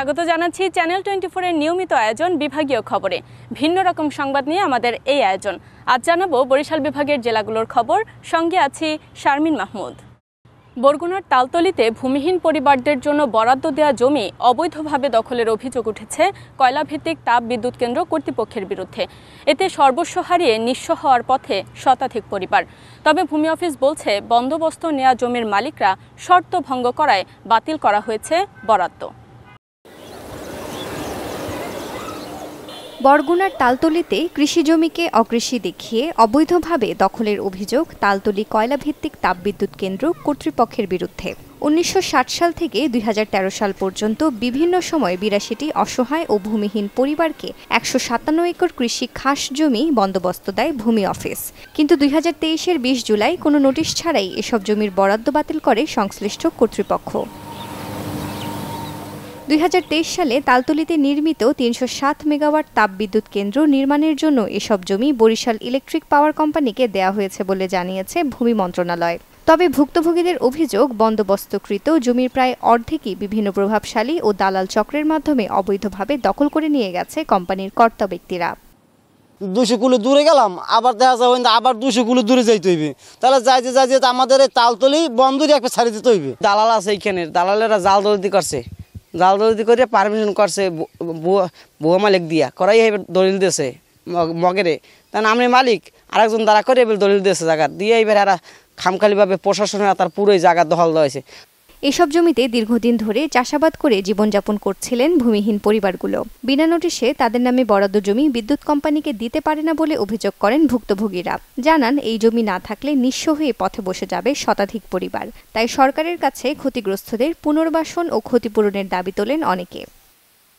স্বাগত জানাচ্ছি চ্যানেল 24 এর নিয়মিত আয়োজন বিভাগীয় খবরে। ভিন্ন রকম সংবাদ নিয়ে আমাদের এই আয়োজন। আজ জানাবো বরিশাল বিভাগের জেলাগুলোর খবর, সঙ্গে আছি শারমিন মাহমুদ। বরগুনার তালতলীতে ভূমিহীন পরিবারদের জন্য বরাদ্দ দেওয়া জমি অবৈধভাবে দখলের অভিযোগ উঠেছে কয়লাভিত্তিক তাপ বিদ্যুৎ কেন্দ্র কর্তৃপক্ষের বিরুদ্ধে। এতে সর্বস্ব হারিয়ে নিঃস্ব হওয়ার পথে শতাধিক পরিবার। তবে ভূমি অফিস বলছে বন্দোবস্ত নেওয়া জমির মালিকরা শর্ত ভঙ্গ করায় বাতিল করা হয়েছে বরাদ্দ। বরগুনার তালতলীতে কৃষি জমিকে অকৃষি দেখিয়ে অবৈধভাবে দখলের অভিযোগ তালতলী কয়লাভিত্তিক তাপবিদ্যুৎ কেন্দ্র কর্তৃপক্ষের বিরুদ্ধে। ১৯৬০ সাল থেকে ২০১৩ সাল পর্যন্ত বিভিন্ন সময় ৮২টি অসহায় ও ভূমিহীন পরিবারকে ১৫৭ একর কৃষি খাস জমি বন্দোবস্ত দেয় ভূমি অফিস। কিন্তু ২০২৩-এর ২০ জুলাই কোনো নোটিশ ছাড়াই এসব জমির বরাদ্দ বাতিল করে সংশ্লিষ্ট কর্তৃপক্ষ। ২০২৩ সালে তালতলীতে নির্মিত ৩০৭ মেগাওয়াট তাপবিদ্যুৎ কেন্দ্র নির্মাণের জন্য এসব জমি বরিশাল ইলেকট্রিক পাওয়ার কোম্পানিকে দেয়া হয়েছে বলে জানিয়েছে ভূমি মন্ত্রণালয়। তবে ভুক্তভোগীদের অভিযোগ, বন্দোবস্তকৃত জমির প্রায় অর্ধেকই বিভিন্ন প্রভাবশালী ও দালাল চক্রের মাধ্যমে অবৈধভাবে দখল করে নিয়ে গেছে কোম্পানির কর্তা ব্যক্তিরা। ২০০ কিলো দূরে গেলাম, আবার দেখা যাবে আবার ২০০ কিলো দূরে যাইতে হইবে, তাহলে যাইতে আমাদের এই তালতলি বন্দরই একটা ছাড়ি দিতে হইবে। দালাল আছে এইখানে, দালালেরা জাল দলিতি করছে, জাল দলিতি করে পারমিশন করছে ভুয়া মালিক দিয়া করাই দলিল দিয়েছে মগেরে, তার আমি মালিক আরেকজন দ্বারা করে এবার দলিল দিয়েছে জায়গা দিয়ে, এবার এরা খামখালিভাবে প্রশাসনের তার পুরোই জায়গা দখল দেওয়া হয়েছে। এসব জমিতে দীর্ঘদিন ধরে চাষাবাদ করে জীবনযাপন করছিলেন ভূমিহীন পরিবারগুলো। বিনা নোটিশে তাদের নামে বরাদ্দ জমি বিদ্যুৎ কোম্পানিকে দিতে পারে না বলে অভিযোগ করেন ভুক্তভোগীরা। জানান, এই জমি না থাকলে নিঃস্ব হয়ে পথে বসে যাবে শতাধিক পরিবার। তাই সরকারের কাছে ক্ষতিগ্রস্তদের পুনর্বাসন ও ক্ষতিপূরণের দাবি তোলেন অনেকে।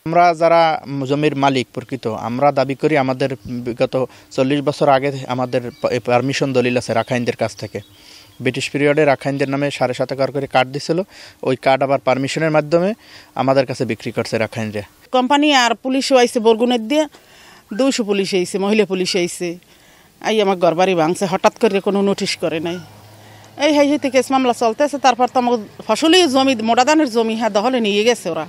আমরা যারা জমির মালিক প্রকৃত, আমরা দাবি করি আমাদের বিগত ৪০ বছর আগে আমাদের পারমিশন দলিল আছে রাখাইনদের কাছ থেকে। ব্রিটিশ পিরিয়ডে রাখাইনদের নামে ৭.৫ একর করে কার্ড দিছিল, ওই কার্ড আবার পারমিশনের মাধ্যমে আমাদের কাছে বিক্রি করছে রাখাইনরা। কোম্পানি আর পুলিশও আইসে, বরগুনের দিয়ে ২০০ পুলিশ আইসে, মহিলা পুলিশ আইসে, এই আমার ঘর বাড়ি ভাঙছে, হঠাৎ করে কোনো নোটিশ করে নাই। এই হাইতে কেস মামলা চলতেছে। তারপর তো আমার ফসলি জমি, মোটাদানের জমি হ্যাঁ দখলে নিয়ে গেছে ওরা,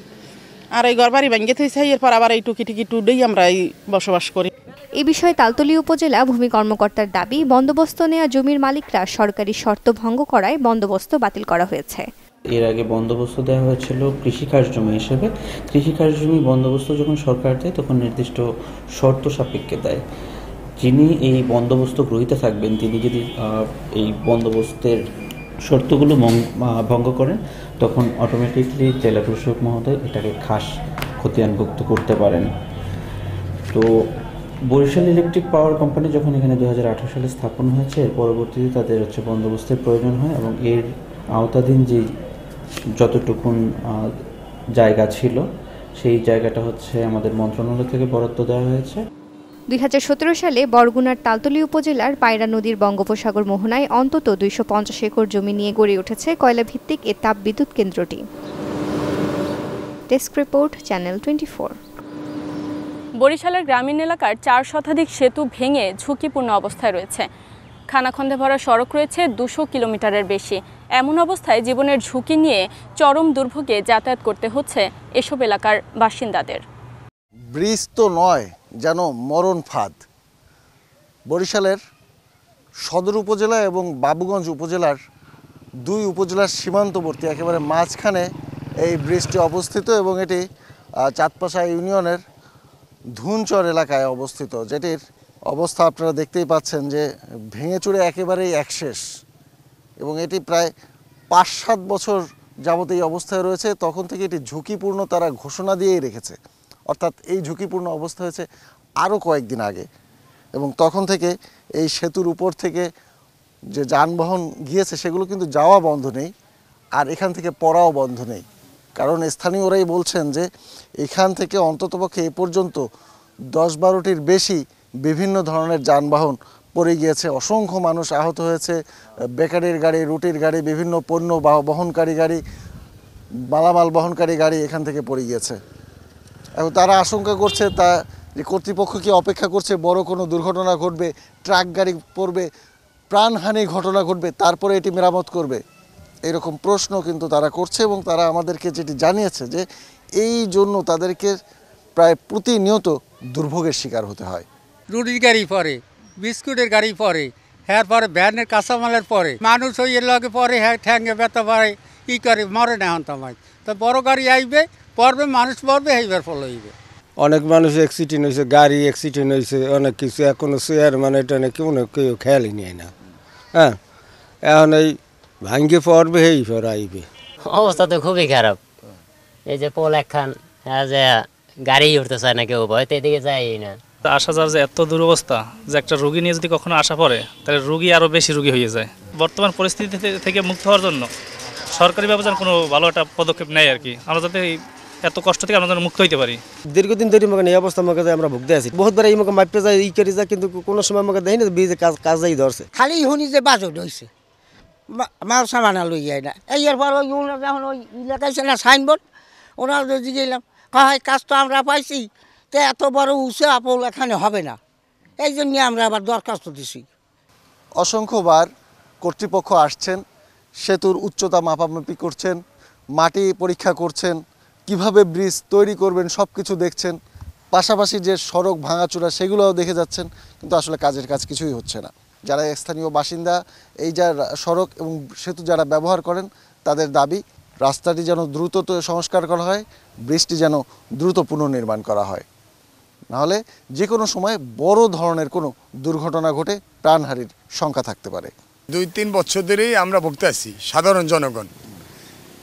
আর এই ঘর বাড়ি ভাঙিয়ে থইছে। এরপর আবার এই টুকি টুডেই আমরা এই বসবাস করি। এ বিষয়ে তালতলী উপজেলা ভূমি কর্মকর্তার দাবি, বন্দোবস্ত নেওয়া জমির মালিকরা সরকারি শর্ত ভঙ্গ করায় বন্দোবস্ত বাতিল করা হয়েছে। এর আগে বন্দোবস্ত দেওয়া হয়েছিল কৃষিকাজ জমি হিসেবে। কৃষিকাজ জমি বন্দোবস্ত যখন সরকার দেয় তখন নির্দিষ্ট শর্ত সাপেক্ষে দেয়। যিনি এই বন্দোবস্ত গ্রহীতা থাকবেন তিনি যদি এই বন্দোবস্তের শর্তগুলো ভঙ্গ করেন তখন অটোমেটিকলি জেলা প্রশাসক মহোদয় এটাকে খাস খতিয়ানভুক্ত করতে পারেন। তো বরিশাল ইলেকট্রিক পাওয়ার কোম্পানি যখন এখানে ২০১৮ সালে স্থাপন হয়েছে, এর পরবর্তীতে তাদের বন্দোবস্তের প্রয়োজন হয় এবং এর আওতাধীন যে যতটুকুন জায়গা ছিল সেই জায়গাটা আমাদের মন্ত্রণালয় থেকে বরাদ্দ দেওয়া হয়েছে। ২০১৭ সালে বরগুনার তালতলী উপজেলার পায়রা নদীর বঙ্গোপসাগর মোহনায় অন্তত ২৫০ একর জমি নিয়ে গড়ে উঠেছে কয়লাভিত্তিক এ তাপ বিদ্যুৎ কেন্দ্রটি। Desk report, channel 24। বরিশালের গ্রামীণ এলাকার ৪ শতাধিক সেতু ভেঙে ঝুঁকিপূর্ণ অবস্থায় রয়েছে। খানাখন্দে ভরা সড়ক রয়েছে ২০০ কিলোমিটারের বেশি। এমন অবস্থায় জীবনের ঝুঁকি নিয়ে চরম দুর্ভোগে যাতায়াত করতে হচ্ছে এসব এলাকার বাসিন্দাদের। ব্রিজ তো নয়, যেন মরণ ফাঁদ। বরিশালের সদর উপজেলা এবং বাবুগঞ্জ উপজেলার ২ উপজেলার সীমান্তবর্তী একেবারে মাঝখানে এই ব্রিজটি অবস্থিত এবং এটি চাঁদপাশা ইউনিয়নের ধুনচর এলাকায় অবস্থিত, যেটির অবস্থা আপনারা দেখতেই পাচ্ছেন যে ভেঙে চুরে একেবারেই একশেষ। এবং এটি প্রায় ৫-৭ বছর যাবত এই অবস্থায় রয়েছে। তখন থেকে এটি ঝুঁকিপূর্ণ তারা ঘোষণা দিয়েই রেখেছে, অর্থাৎ এই ঝুঁকিপূর্ণ অবস্থা হয়েছে আরও কয়েকদিন আগে। এবং তখন থেকে এই সেতুর উপর থেকে যে যানবাহন গিয়েছে সেগুলো কিন্তু যাওয়া বন্ধ নেই, আর এখান থেকে পড়াও বন্ধ নেই। কারণ স্থানীয়রাই বলছেন যে এখান থেকে অন্ততপক্ষে এ পর্যন্ত ১০-১২টির বেশি বিভিন্ন ধরনের যানবাহন পড়ে গিয়েছে। অসংখ্য মানুষ আহত হয়েছে। বেকারির গাড়ি, রুটির গাড়ি, বিভিন্ন পণ্য বহনকারী গাড়ি, মালামাল বহনকারী গাড়ি এখান থেকে পড়ে গিয়েছে। এখন তারা আশঙ্কা করছে যে কর্তৃপক্ষ কি অপেক্ষা করছে বড় কোনো দুর্ঘটনা ঘটবে, ট্রাক গাড়ি পড়বে, প্রাণহানি ঘটনা ঘটবে, তারপরে এটি মেরামত করবে। এরকম প্রশ্ন কিন্তু তারা করছে এবং তারা আমাদেরকে যেটি জানিয়েছে যে এই জন্য তাদেরকে প্রায় প্রতিনিয়ত দুর্ভোগের শিকার হতে হয়। রুটির গাড়ি পরে, বিস্কুটের গাড়ি পরে, হ্যাঁ পরে ভ্যানের কাঁচামালের পরে, মানুষ ওই এর লগে পরে হ্যাঁ ঠ্যাঙ্গে ব্যথা পারে, ই করে মরে না হন তামাই। তো বড় গাড়ি আইবে পড়বে, মানুষ পড়বে, এইবার ফলো হইবে। অনেক মানুষ অ্যাক্সিডেন্ট হয়েছে, গাড়ি অ্যাক্সিডেন্ট হয়েছে, অনেক কিছু এখনো চেয়ার মানে এটা নাকি কেউ খেয়ালই নেয় না। হ্যাঁ, এখন এই ভাঙ্গে পড়বে এই পর আইবে। অবস্থা তো খুবই খারাপ। এই যে পোল একখান যে গাড়ি উঠতে চায় না, কেউ ভয়তে এদিকে যায় না। আসা যাওয়ার যে এত দুরবস্থা যে একটা রোগী নিয়ে যদি কখনো আসা পড়ে তাহলে রোগী আরও বেশি রোগী হয়ে যায়। বর্তমান পরিস্থিতি থেকে মুক্ত হওয়ার জন্য সরকারি ব্যবস্থার কোনো ভালো একটা পদক্ষেপ নেয় আর কি, আমরা যাতে এত কষ্ট থেকে আমরা মুক্ত হইতে পারি। দীর্ঘদিন ধরে আমাকে এই অবস্থা আমাকে আমরা ভুগতে আছি, বহুতবার এই আমাকে মাপতে যায়, ই করে যায়, কিন্তু কোনো সময় আমাকে দেখি না ব্রিজে কাজই ধরছে। খালি শুনি যে বাজট হয়েছে, মাল সামানা লই যায় না। এরপর ওই যখন ওই লেখাইছে না সাইনবোর্ড, ওনার যদি গেলাম হয় কাজ তো আমরা পাইছি, তো এত বড় উঁচু আপল এখানে হবে না, এই জন্য আমরা আবার দরখাস্ত দিছি। অসংখ্যবার কর্তৃপক্ষ আসছেন, সেতুর উচ্চতা মাপামাপি করছেন, মাটি পরীক্ষা করছেন, কিভাবে ব্রিজ তৈরি করবেন সব কিছু দেখছেন, পাশাপাশি যে সড়ক ভাঙাচোরা সেগুলোও দেখে যাচ্ছেন, কিন্তু আসলে কাজের কাজ কিছুই হচ্ছে না। যারা স্থানীয় বাসিন্দা, এই যা সড়ক এবং সেতু যারা ব্যবহার করেন, তাদের দাবি রাস্তাটি যেন দ্রুত সংস্কার করা হয়, ব্রিজটি যেন দ্রুত পুনর্নির্মাণ করা হয়, নাহলে যে কোনো সময় বড় ধরনের কোনো দুর্ঘটনা ঘটে প্রাণহানির শঙ্কা থাকতে পারে। 2-3 বছর ধরেই আমরা ভুগতে আছি সাধারণ জনগণ।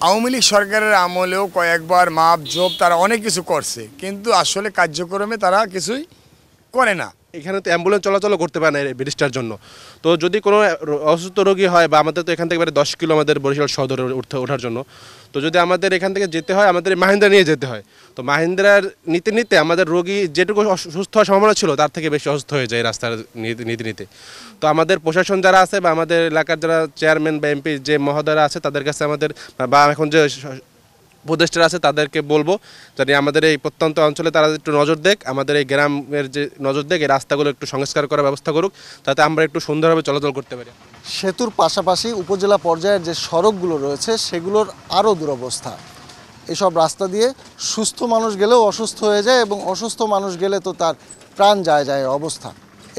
আওয়ামী লীগ সরকারের আমলেও কয়েকবার মাপ জব তারা অনেক কিছু করছে, কিন্তু আসলে কার্যক্রমে তারা কিছুই করে না। এখানে তো অ্যাম্বুলেন্স চলাচল করতে পারে না এই ব্রিজটার জন্য। তো যদি কোনো অসুস্থ রোগী হয়, বা আমাদের তো এখান থেকে 10 কিলো আমাদের বরিশাল সদরে ওঠার জন্য, তো যদি আমাদের এখান থেকে যেতে হয় আমাদের মাহিন্দ্রা নিয়ে যেতে হয়, তো মাহিন্দ্রার নিতে নিতে আমাদের রোগী যেটুকু সুস্থ হওয়ার সম্ভাবনা ছিল তার থেকে বেশি অসুস্থ হয়ে যায় রাস্তার নিতে নিতে। তো আমাদের প্রশাসন যারা আছে বা আমাদের এলাকার যারা চেয়ারম্যান বা এমপি যে মহোদয়রা আছে তাদের কাছে আমাদের, বা এখন যে উপদেষ্টারা আছে তাদেরকে বলবো যাতে আমাদের এই প্রত্যন্ত অঞ্চলে তারা একটু নজর দেখ, আমাদের এই গ্রামের যে নজর দেখ, এই রাস্তাগুলো একটু সংস্কার করার ব্যবস্থা করুক, যাতে আমরা একটু সুন্দরভাবে চলাচল করতে পারি। সেতুর পাশাপাশি উপজেলা পর্যায়ের যে সড়কগুলো রয়েছে সেগুলোর আরও দুরবস্থা। এসব রাস্তা দিয়ে সুস্থ মানুষ গেলেও অসুস্থ হয়ে যায়, এবং অসুস্থ মানুষ গেলে তো তার প্রাণ যায় অবস্থা।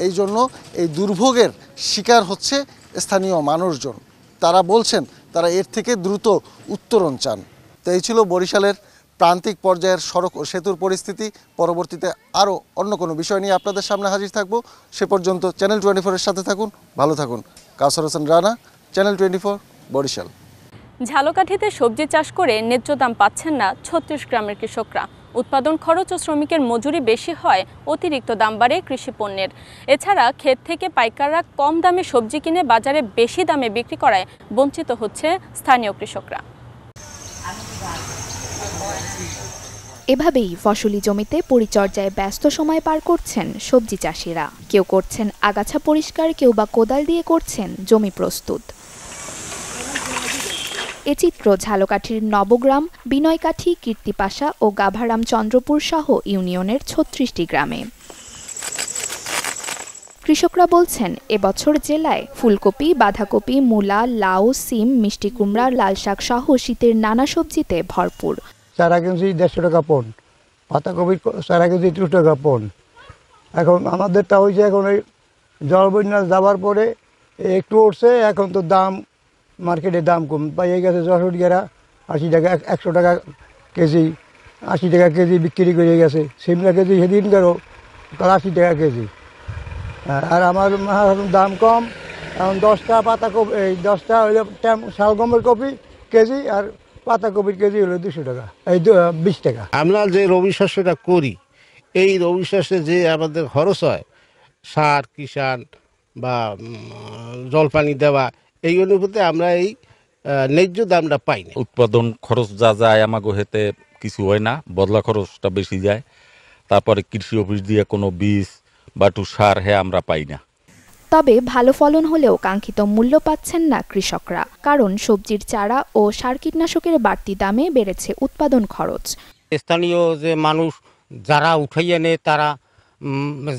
এই জন্য এই দুর্ভোগের শিকার হচ্ছে স্থানীয় মানুষজন। তারা বলছেন তারা এর থেকে দ্রুত উত্তরণ চান। তো এই ছিল বরিশালের প্রান্তিক পর্যায়ের সড়ক ও সেতুর পরিস্থিতি। পরবর্তীতে আরও অন্য কোনো বিষয় নিয়ে আপনাদের সামনে হাজির থাকব। সে পর্যন্ত চ্যানেল 24-এর সাথে থাকুন, ভালো থাকুন। কাউসার হোসেন রানা, চ্যানেল 24, বরিশাল। ঝালকাঠিতে সবজি চাষ করে ন্যায্য দাম পাচ্ছেন না 36 গ্রামের কৃষকরা। উৎপাদন খরচ ও শ্রমিকের মজুরি বেশি হয়, অতিরিক্ত দাম বাড়ে কৃষি পণ্যের। এছাড়া ক্ষেত থেকে পাইকাররা কম দামে সবজি কিনে বাজারে বেশি দামে বিক্রি করায় বঞ্চিত হচ্ছে স্থানীয় কৃষকরা। এভাবেই ফসলি জমিতে পরিচর্যায় ব্যস্ত সময় পার করছেন সবজি চাষিরা। কেউ করছেন আগাছা পরিষ্কার, কেউ বা কোদাল দিয়ে করছেন জমি প্রস্তুত। এ চিত্র ঝালকাঠির নবগ্রাম, বিনয়কাঠি, কীর্তিপাশা ও গাভারাম চন্দ্রপুর সহ ইউনিয়নের 36টি গ্রামে। কৃষকরা বলছেন এবছর জেলায় ফুলকপি, বাঁধাকপি, মূলা, লাউ, সিম, মিষ্টি কুমড়া, লাল শাক সহ শীতের নানা সবজিতে ভরপুর। চারা কিনছি 150 টাকা পণ, পাতাকপির চারা কিনছি 30 টাকা পণ। এখন আমাদেরটা হয়েছে, এখন ওই জলবন্যা যাওয়ার পরে একটু উঠছে, এখন তো দাম মার্কেটে দাম কম পাইয়ে গেছে। যশোর গেরা 80 টাকা, 100 টাকা কেজি, 80 টাকা কেজি বিক্রি করে গেছে। সিমলা কেজি সেদিন গেল 80 টাকা কেজি। আর আমার দাম কম, এখন 10টা পাতাকপি, এই 10টা হইলে শালগমের কপি কেজি, আর পাতাকপির কেজি হলো 200 টাকা, এই 20 টাকা। আমরা যে রবি শস্যটা করি, এই রবি শস্যে যে আমাদের খরচ হয়, সার, কিষান বা জলপানি দেওয়া, এই অনুপাতে আমরা এই ন্যায্য দামটা পাই না। উৎপাদন খরচ যা যায় আমাগো হেতে কিছু হয় না, বদলা খরচটা বেশি যায়। তারপরে কৃষি অফিস দিয়ে কোনো বীজ বা একটু সার আমরা পাই না। তবে ভালো ফলন হলেও কাঙ্ক্ষিত মূল্য পাচ্ছেন না কৃষকরা, কারণ সবজির চারা ও সার কীটনাশকের বাড়তি দামে বেড়েছে উৎপাদন খরচ। স্থানীয় যে মানুষ যারা উঠাইয়া নেয় তারা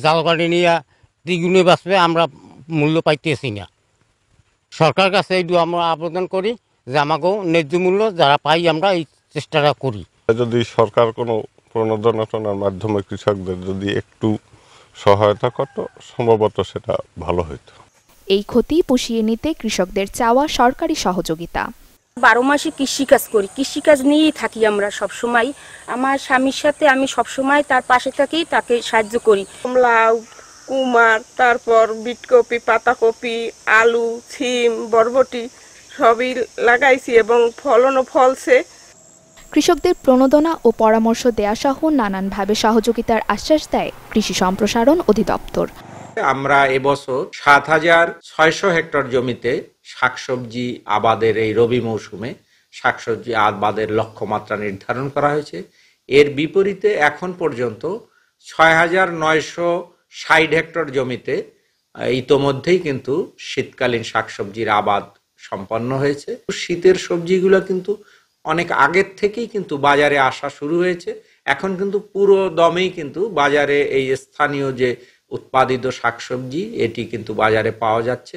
জালগাড়ি নিয়ে দ্বিগুণে বাঁচবে, আমরা মূল্য পাইতেছি না। সরকার কাছে এই আমরা আবেদন করি যে আমাকেও ন্যায্য মূল্য যারা পাই আমরা এই চেষ্টাটা করি। যদি সরকার কোনো প্রণোদনার মাধ্যমে কৃষকদের যদি একটু সহায়তা করত সম্ভবত সেটা ভালো হতো। এই ক্ষতি পুষিয়ে নিতে কৃষকদের চাওয়া সরকারি সহযোগিতা। 12 মাসে কৃষিকাজ করি, কৃষিকাজ নিয়েই থাকি আমরা সব সময়। আমার স্বামীর সাথে আমি সব সময় তার পাশে থাকি, তাকে সাহায্য করি। লাউ, কুমার, তারপর বিটকপি, পাতাকপি, আলু, সিম, বরবটি সবই লাগাইছি এবং ফলনও ফলছে। কৃষকদের প্রণোদনা ও পরামর্শ দেয়া সহ নানানভাবে সহযোগিতার আশ্বাস দেয় কৃষি সম্প্রসারণ অধিদপ্তর। আমরা এবছর ৭,৬০০ হেক্টর জমিতে শাকসবজি আবাদের এই রবি মৌসুমে শাকসবজি আবাদের লক্ষ্যমাত্রা নির্ধারণ করা হয়েছে। এর বিপরীতে এখন পর্যন্ত ৬,৯৬০ হেক্টর জমিতে ইতোমধ্যেই কিন্তু শীতকালীন শাকসবজির আবাদ সম্পন্ন হয়েছে। শীতের সবজিগুলো কিন্তু অনেক আগের থেকেই কিন্তু বাজারে আসা শুরু হয়েছে। এখন কিন্তু পুরো দমেই কিন্তু বাজারে এই স্থানীয় যে উৎপাদিত শাকসবজি এটি কিন্তু বাজারে পাওয়া যাচ্ছে।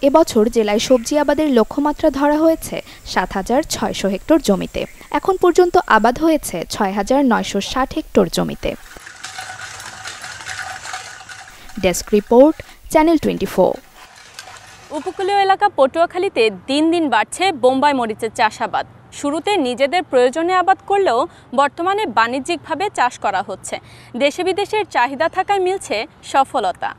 এবছর জেলায় সবজি আবাদের লক্ষ্যমাত্রা ধরা হয়েছে ৭,৬০০ হেক্টর জমিতে। এখন পর্যন্ত আবাদ হয়েছে ৬,৯৬০ হেক্টর জমিতে। Desk report, channel 24। উপকূলীয় এলাকা পটুয়াখালীতে দিন দিন বাড়ছে বোম্বাই মরিচের চাষাবাদ। শুরুতে নিজেদের প্রয়োজনে আবাদ করলেও বর্তমানে বাণিজ্যিকভাবে চাষ করা হচ্ছে। দেশে বিদেশের চাহিদা থাকায় মিলছে সফলতা।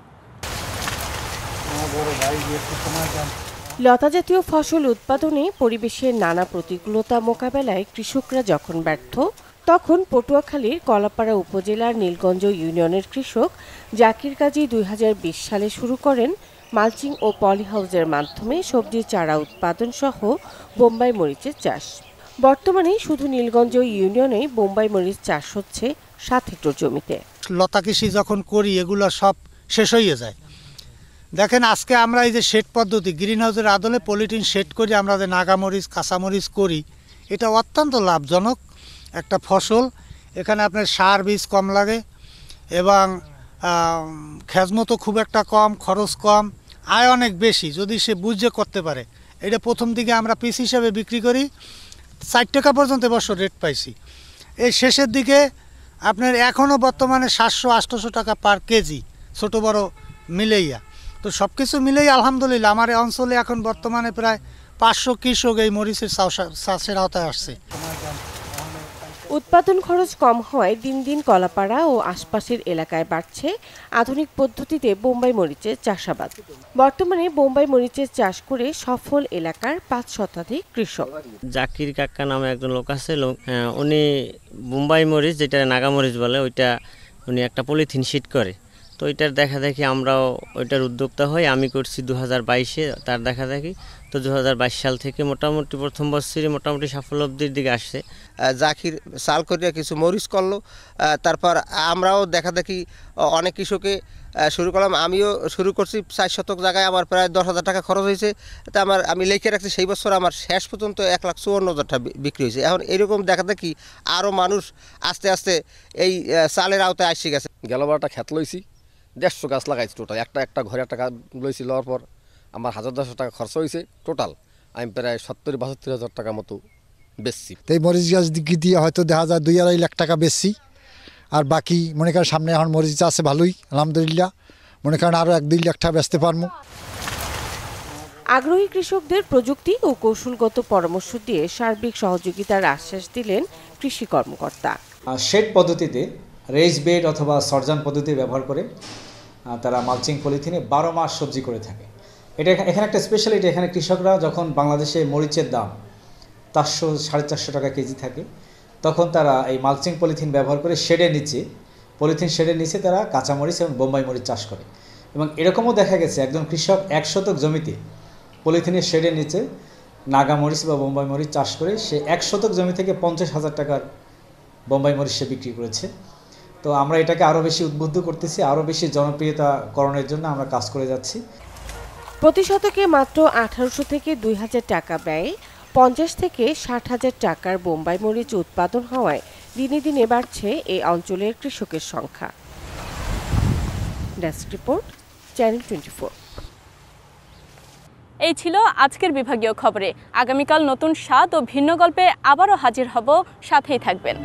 লতাজাতীয় ফসল উৎপাদনে পরিবেশের নানা প্রতিকূলতা মোকাবেলায় কৃষকরা যখন ব্যর্থ, তখন পটুয়াখালীর কলাপাড়া উপজেলার নীলগঞ্জ ইউনিয়নের কৃষক জাকির কাজী ২০২০ সালে শুরু করেন মালচিং ও পলিহাউসের মাধ্যমে সবজির চারা উৎপাদন সহ বোম্বাই মরিচের চাষ। বর্তমানে শুধু নীলগঞ্জ ইউনিয়নে বোম্বাই মরিচ চাষ হচ্ছে ৭ হেক্টর জমিতে। লতা কৃষি যখন করি এগুলো সব শেষ হয়ে যায়। দেখেন আজকে আমরা এই যে শেড পদ্ধতি, গ্রিন হাউসের আদলে পলিথিন শেড করে আমরা যে নাগামরিচ, কাঁচামরিচ করি, এটা অত্যন্ত লাভজনক একটা ফসল। এখানে আপনার সার বীজ কম লাগে এবং খেজমতো খুব একটা কম, খরচ কম, আয় অনেক বেশি যদি সে বুঝে করতে পারে। এটা প্রথম দিকে আমরা পিস হিসাবে বিক্রি করি, ৬০ টাকা পর্যন্ত বছর রেট পাইছি। এই শেষের দিকে আপনার এখনও বর্তমানে ৭০০-৮০০ টাকা পার কেজি, ছোট বড় মিলেইয়া। তো সব কিছু মিলেই আলহামদুলিল্লাহ আমার এই অঞ্চলে এখন বর্তমানে প্রায় ৫০০ কৃষক এই মরিচের চাষের আওতায় আসছে। উৎপাদন খরচ কম হওয়ায় দিন দিন কলাপাড়া ও আশপাশের এলাকায় বাড়ছে আধুনিক পদ্ধতিতে বোম্বাই মরিচের চাষাবাদ। বর্তমানে বোম্বাই মরিচের চাষ করে সফল এলাকার ৫ শতাধিক কৃষক। জাকির কাকা নামে একজন লোক আছে, উনি বোম্বাই মরিচ, যেটা নাগামরিচ বলে, ওইটা উনি একটা পলিথিন শিট করে। তো ওইটার দেখা দেখি আমরাও ওইটার উদ্যোক্তা হই। আমি করছি 2022-এ, তার দেখা দেখি। তো 2022 সাল থেকে মোটামুটি প্রথম বছরই মোটামুটি সাফল্য অবধির দিকে আসছে। জাকির সাল করিয়া কিছু মরিচ করলো, তারপর আমরাও দেখা দেখি অনেক কৃষকে শুরু করলাম। আমিও শুরু করছি। 4 শতক জায়গায় আমার প্রায় 10,000 টাকা খরচ হয়েছে। তা আমি লিখে রাখছি সেই বছর আমার শেষ পর্যন্ত 1,54,000 টাকা বিক্রি হয়েছে। এখন এরকম দেখা দেখি আরও মানুষ আস্তে আস্তে এই চালের আওতায় আসছে গেছে। গেলবারটা খেত লইছি, 150 গাছ লাগাইছি টোটাল। একটা ঘরে একটা গাছ লইছি, লওয়ার পর আমার 1,000-1,000 টাকা খরচ হয়েছে টোটাল। আমি প্রায় 70-72 হাজার টাকা মতো বেচছি। এই মরিচ গাছ দিকে দিয়ে হয়তো দেখা যায় 2-2.5 লাখ টাকা বেচছি। আর বাকি মনে করেন সামনে এখন মরিচ আছে ভালোই আলহামদুলিল্লাহ, মনে করেন আরও 1-2 লাখ টাকা বেচতে পারবো। আগ্রহী কৃষকদের প্রযুক্তি ও কৌশলগত পরামর্শ দিয়ে সার্বিক সহযোগিতার আশ্বাস দিলেন কৃষি কর্মকর্তা। শেড পদ্ধতিতে রেজ বেড অথবা সরজান পদ্ধতি ব্যবহার করে তারা মালচিং পলিথিনে 12 মাস সবজি করে থাকে। এখানে একটা স্পেশালিটি, এখানে কৃষকরা যখন বাংলাদেশে মরিচের দাম 400-450 টাকা কেজি থাকে, তখন তারা এই মালচিং পলিথিন ব্যবহার করে পলিথিন শেডের নিচে তারা কাঁচামরিচ এবং বোম্বাই মরিচ চাষ করে। এবং এরকমও দেখা গেছে একজন কৃষক 1 শতক জমিতে পলিথিনের শেডের নিচে নাগামরিচ বা বোম্বাই মরিচ চাষ করে সে 1 শতক জমি থেকে 50,000 টাকার বোম্বাই মরিচ সে বিক্রি করেছে। তো আমরা এটাকে আরও বেশি উদ্বুদ্ধ করতেছি, আরও বেশি জনপ্রিয়তা করণের জন্য আমরা কাজ করে যাচ্ছি। প্রতি শতকে মাত্র 1800 থেকে 2000 টাকা ব্যয়ে 50 থেকে 60,000 টাকার বোম্বাই মরিচ উৎপাদন হওয়ায় দিনে দিনে বাড়ছে এই অঞ্চলের কৃষকের সংখ্যা। Desk report, channel 24। এই ছিল আজকের বিভাগীয় খবরে। আগামীকাল নতুন স্বাদ ও ভিন্ন গল্পে আবারও হাজির হব, সাথেই থাকবেন।